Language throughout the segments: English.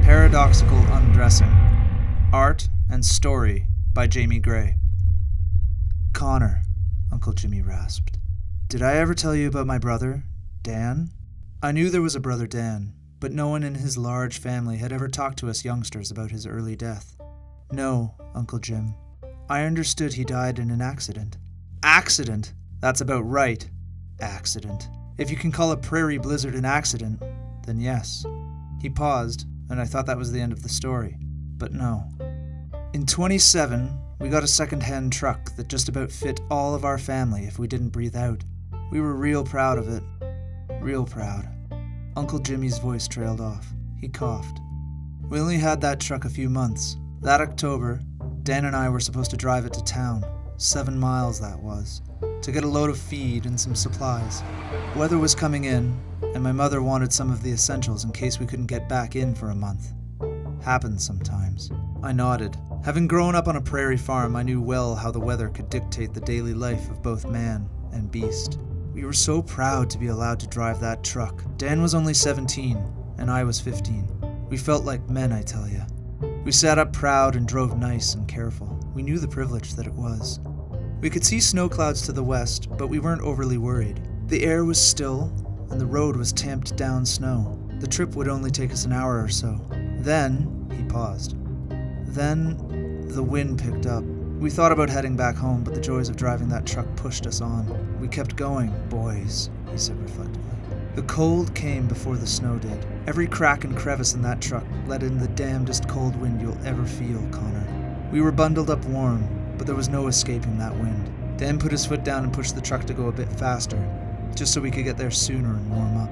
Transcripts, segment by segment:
Paradoxical Undressing. Art and Story by Jamie Gray. Connor, Uncle Jimmy rasped. Did I ever tell you about my brother, Dan? I knew there was a brother Dan, but no one in his large family had ever talked to us youngsters about his early death. No, Uncle Jim. I understood he died in an accident. Accident? That's about right. Accident. If you can call a prairie blizzard an accident, then yes. He paused, and I thought that was the end of the story. But no. In 27, we got a second-hand truck that just about fit all of our family if we didn't breathe out. We were real proud of it. Real proud. Uncle Jimmy's voice trailed off. He coughed. We only had that truck a few months. That October, Dan and I were supposed to drive it to town. 7 miles that was. To get a load of feed and some supplies. Weather was coming in, and my mother wanted some of the essentials in case we couldn't get back in for a month. Happens sometimes. I nodded. Having grown up on a prairie farm, I knew well how the weather could dictate the daily life of both man and beast. We were so proud to be allowed to drive that truck. Dan was only 17, and I was 15. We felt like men, I tell you. We sat up proud and drove nice and careful. We knew the privilege that it was. We could see snow clouds to the west, but we weren't overly worried. The air was still, and the road was tamped down snow. The trip would only take us an hour or so. Then, he paused. Then, the wind picked up. We thought about heading back home, but the joys of driving that truck pushed us on. We kept going, boys, he said reflectively. The cold came before the snow did. Every crack and crevice in that truck let in the damnedest cold wind you'll ever feel, Connor. We were bundled up warm, but there was no escaping that wind. Dan put his foot down and pushed the truck to go a bit faster, just so we could get there sooner and warm up.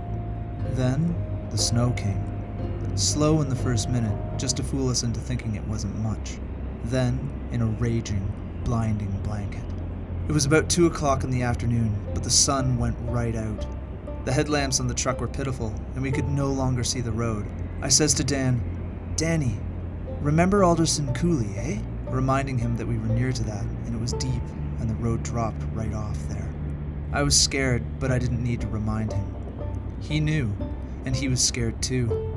Then, the snow came. Slow in the first minute, just to fool us into thinking it wasn't much. Then, in a raging, blinding blanket. It was about 2 o'clock in the afternoon, but the sun went right out. The headlamps on the truck were pitiful, and we could no longer see the road. I says to Dan, Danny, remember Alderson Coulee, eh? Reminding him that we were near to that, and it was deep, and the road dropped right off there. I was scared, but I didn't need to remind him. He knew, and he was scared too.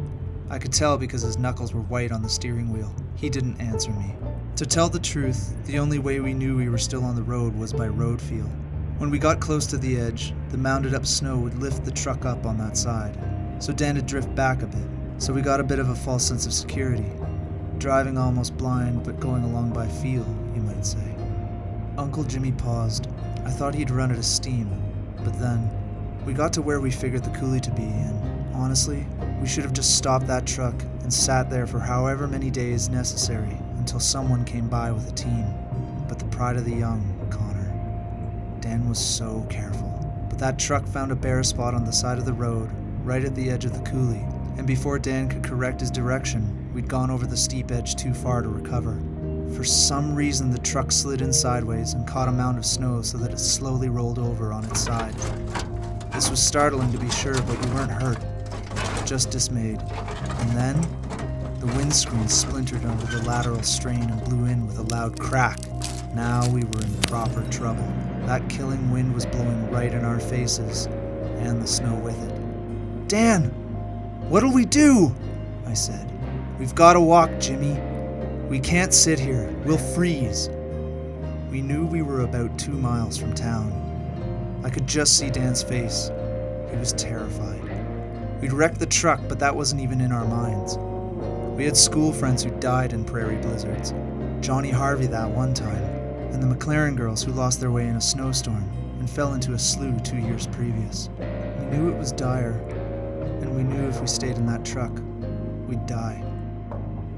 I could tell because his knuckles were white on the steering wheel. He didn't answer me. To tell the truth, the only way we knew we were still on the road was by road feel. When we got close to the edge, the mounded up snow would lift the truck up on that side, so Dan would drift back a bit, so we got a bit of a false sense of security. Driving almost blind, but going along by feel, you might say. Uncle Jimmy paused. I thought he'd run out of steam, but then, we got to where we figured the coulee to be, and honestly, we should have just stopped that truck and sat there for however many days necessary until someone came by with a team. But the pride of the young, Connor. Dan was so careful. But that truck found a bare spot on the side of the road, right at the edge of the coulee, and before Dan could correct his direction, we'd gone over the steep edge too far to recover. For some reason, the truck slid in sideways and caught a mound of snow so that it slowly rolled over on its side. This was startling to be sure, but we weren't hurt, just dismayed. And then, the windscreen splintered under the lateral strain and blew in with a loud crack. Now we were in proper trouble. That killing wind was blowing right in our faces, and the snow with it. Dan, what'll we do? I said. We've got to walk, Jimmy. We can't sit here. We'll freeze. We knew we were about 2 miles from town. I could just see Dan's face. He was terrified. We'd wrecked the truck, but that wasn't even in our minds. We had school friends who died in prairie blizzards. Johnny Harvey that one time, and the McLaren girls who lost their way in a snowstorm and fell into a slough 2 years previous. We knew it was dire, and we knew if we stayed in that truck, we'd die.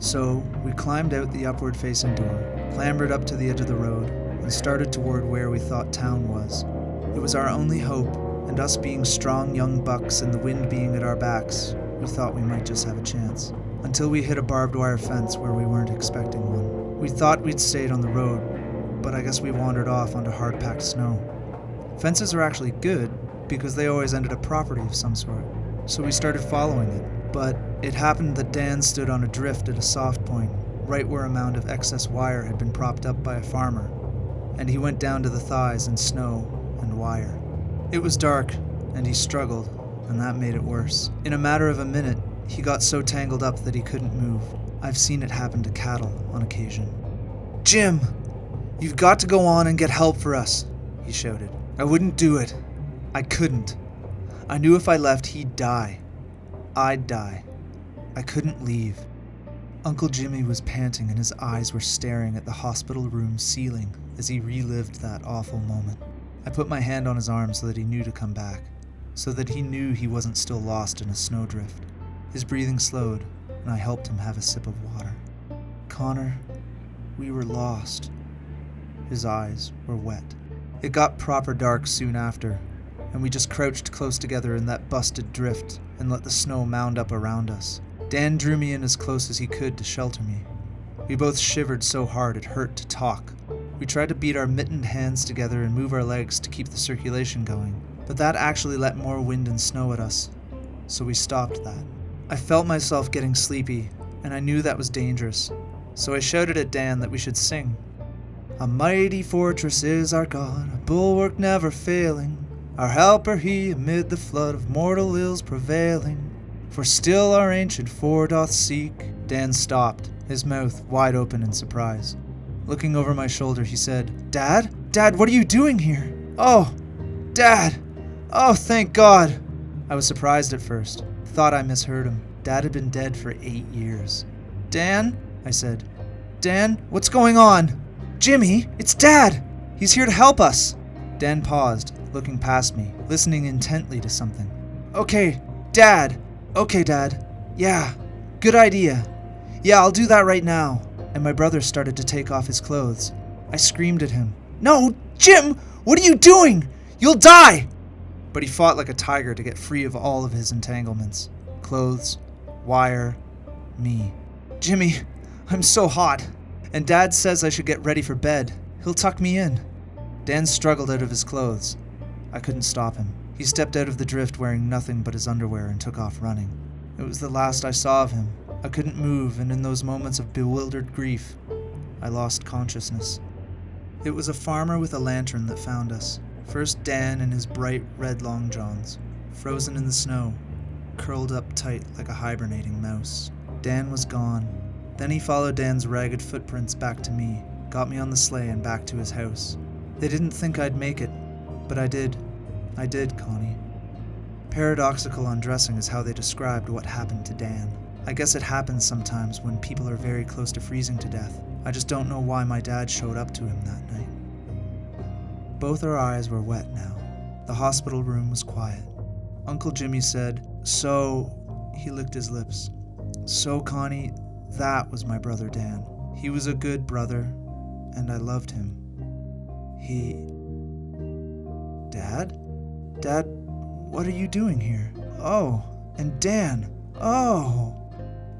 So we climbed out the upward-facing door, clambered up to the edge of the road, and started toward where we thought town was. It was our only hope, and us being strong young bucks and the wind being at our backs, we thought we might just have a chance. Until we hit a barbed wire fence where we weren't expecting one. We thought we'd stayed on the road, but I guess we wandered off onto hard-packed snow. Fences are actually good, because they always ended up property of some sort, so we started following it. But it happened that Dan stood on a drift at a soft point, right where a mound of excess wire had been propped up by a farmer, and he went down to the thighs in snow and wire. It was dark, and he struggled, and that made it worse. In a matter of a minute, He got so tangled up that he couldn't move. I've seen it happen to cattle on occasion. "Jim! You've got to go on and get help for us," he shouted. I wouldn't do it. I couldn't. I knew if I left, he'd die. I'd die. I couldn't leave. Uncle Jimmy was panting and his eyes were staring at the hospital room ceiling as he relived that awful moment. I put my hand on his arm so that he knew to come back, so that he knew he wasn't still lost in a snowdrift. His breathing slowed, and I helped him have a sip of water. "Connor, we were lost." His eyes were wet. It got proper dark soon after, and we just crouched close together in that busted drift and let the snow mound up around us. Dan drew me in as close as he could to shelter me. We both shivered so hard it hurt to talk. We tried to beat our mittened hands together and move our legs to keep the circulation going, but that actually let more wind and snow at us, so we stopped that. I felt myself getting sleepy, and I knew that was dangerous, so I shouted at Dan that we should sing. "A mighty fortress is our God, a bulwark never failing. Our helper he amid the flood of mortal ills prevailing. For still our ancient fort doth seek." Dan stopped, his mouth wide open in surprise. Looking over my shoulder, he said, "Dad? Dad, what are you doing here? Oh, Dad! Oh, thank God!" I was surprised at first, thought I misheard him. Dad had been dead for 8 years. "Dan?" I said. "Dan, what's going on?" "Jimmy, it's Dad! He's here to help us!" Dan paused, looking past me, listening intently to something. Okay, Dad. Yeah, good idea. Yeah, I'll do that right now." And my brother started to take off his clothes. I screamed at him. "No, Jim! What are you doing? You'll die!" But he fought like a tiger to get free of all of his entanglements. Clothes, wire, me. "Jimmy, I'm so hot. And Dad says I should get ready for bed. He'll tuck me in." Dan struggled out of his clothes. I couldn't stop him. He stepped out of the drift wearing nothing but his underwear and took off running. It was the last I saw of him. I couldn't move, and in those moments of bewildered grief, I lost consciousness. It was a farmer with a lantern that found us. First Dan in his bright red long johns, frozen in the snow, curled up tight like a hibernating mouse. Dan was gone. Then he followed Dan's ragged footprints back to me, got me on the sleigh and back to his house. They didn't think I'd make it, but I did. I did, Connie. Paradoxical undressing is how they described what happened to Dan. I guess it happens sometimes when people are very close to freezing to death. I just don't know why my dad showed up to him that night. Both our eyes were wet now. The hospital room was quiet. Uncle Jimmy said, "So," he licked his lips. "So, Connie, that was my brother Dan. He was a good brother, and I loved him. Dad? Dad, what are you doing here? Oh, and Dan. Oh!"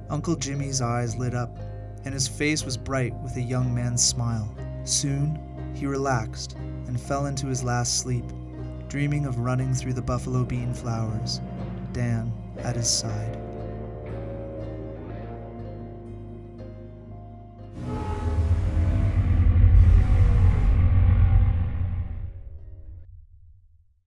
Uncle Jimmy's eyes lit up, and his face was bright with a young man's smile. Soon, he relaxed and fell into his last sleep, dreaming of running through the buffalo bean flowers, Dan at his side.